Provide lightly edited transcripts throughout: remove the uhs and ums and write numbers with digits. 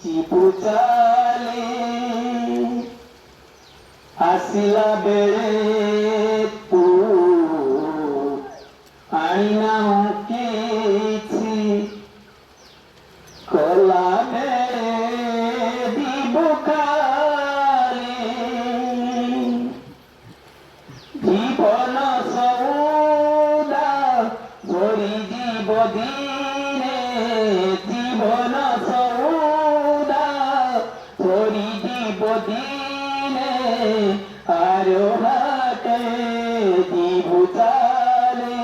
ଚିପୁଚାଲି ଆସିଲା ବେଳେ ତୁ ଆଣିନାହୁଁ କିଛି କଲା ବେଳେ ଯିବୁ ଖାଲି ଜୀବନ ସଉଦା ଝଡ଼ିଯିବ ଦିନେ ଜୀବନ ସଉଦା ଝଡ଼ିଯିବ ଦିନେ ଆର ହାଟେ ଯିବୁ ଚାଲେ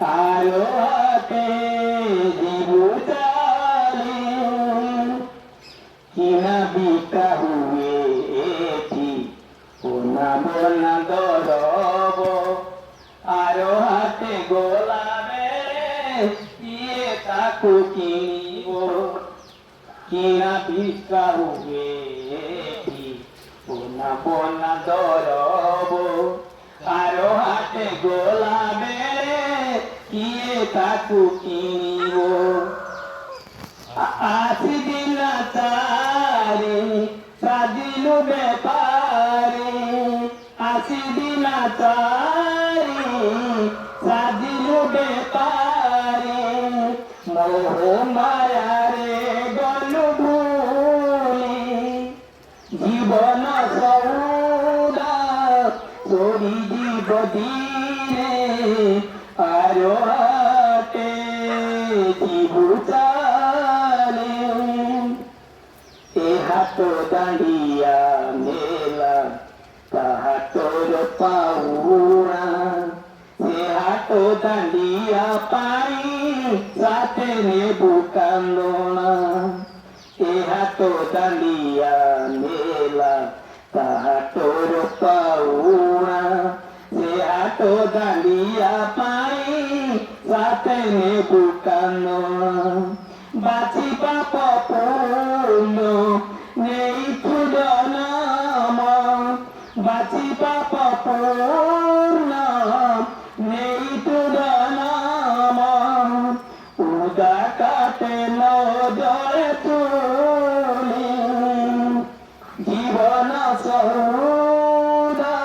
ଆର ହାଟେ ଯିବୁ ଚାଲେ କିଣା ବିକା ହୁଏ ଏଠି সোনা বনা দরব আর হাতে গোলা বেড়ে ইয়ে তাকু কিনিব কিনা বিকা হুয়ে সোনা বনা দরব আর হাতে গোলা বেড়ে ইয়ে তাকু কিনিব আসি দিন চারি সাজিলু বেপারি আসি দিন চারি সাজিলু বেপারি মোহ মায়ারে গলু ভুলি জীবন সৌদা চড়ি জীব দিনে আর হাতে জীবু চালে এ হাত দাঁড়িয়া মেলা তাহা তোর পাউনা সে হাত দাঁড়িয়া পাই সাথে নেবু কান্দনা এ হাত দাঁড়িয়া মেলা তাহা তোর পাউনা সে হাত দাঁড়িয়া পাই সাথে নেবু কান্দনা বাঁচি পাপ পূর্ণ নেই ক্ষুদনাম বাঁচি পাপ পূর্ণ নেই ক্ষুদনাম উদা কাটে নজরে তুলি জীবন সৌদা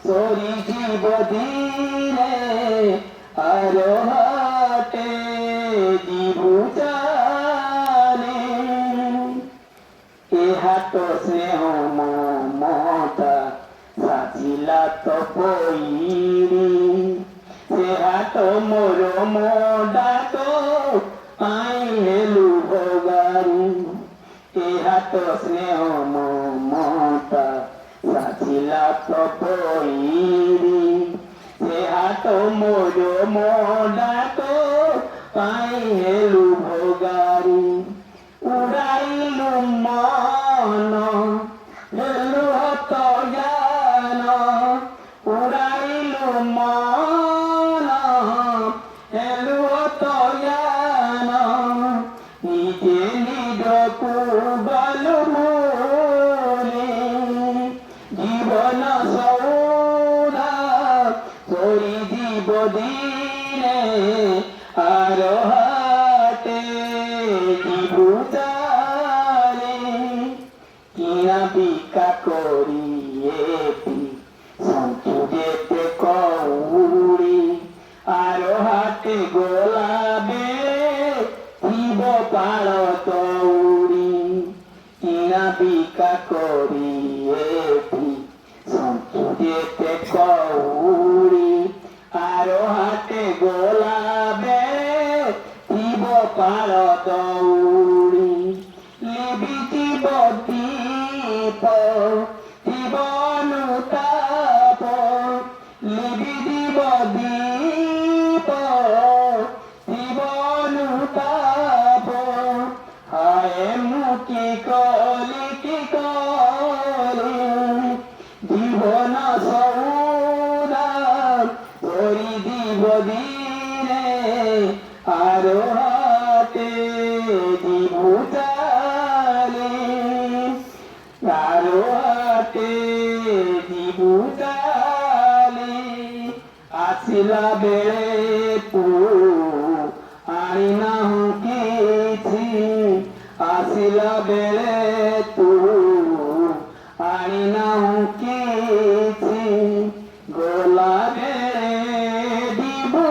সরি জীব দিনে আর হাটে জীবু চালে এ হাত স্নেহ মমতা সাজিলা তো বইরি সে হাত মোর মোডাক আই হেলু ভগারি এ হাত স্নেহ মমতা সাজিলা তো বইরি সে হাত মোর মোডাক পাই হেলু ভোগারি উড়াইলু মন হেলু হত জ্ঞান উড়াইলু মন হেলু হত জ্ঞান নিজে নিজকু গলু ভুলি জীবন সৌদা চড়ি জীব দিনে আর হাতে জীবু চালে কিনা বিকা করিয়ে সন্তু যেতে কৌড়ি আর হাতে গোলা বেড়ে জীব পাল তৌড়ি কিনা বিকা করিয়ে সন্তু যেতে কৌড়ি আর হাতে গোলা পাল দৌড়ি লিবি জীব দীপ জীবনুতাপ লিবি জীব দীপ জীবনুতাপ হায় মুকি কলি কি কলি জীবন সৌদা করি দিব দিনে আর হাতে জীবু চালে আর হাতে জীবু চালে ଆସିଲା ବେଳେ ତୁ ଆଣିନାହୁଁ କିଛି ଆସି ଆସିଲା ବେଳେ ତୁ ଆଣିନାହୁଁ କିଛି ଗଲା ବେଳେ ଦିବୁ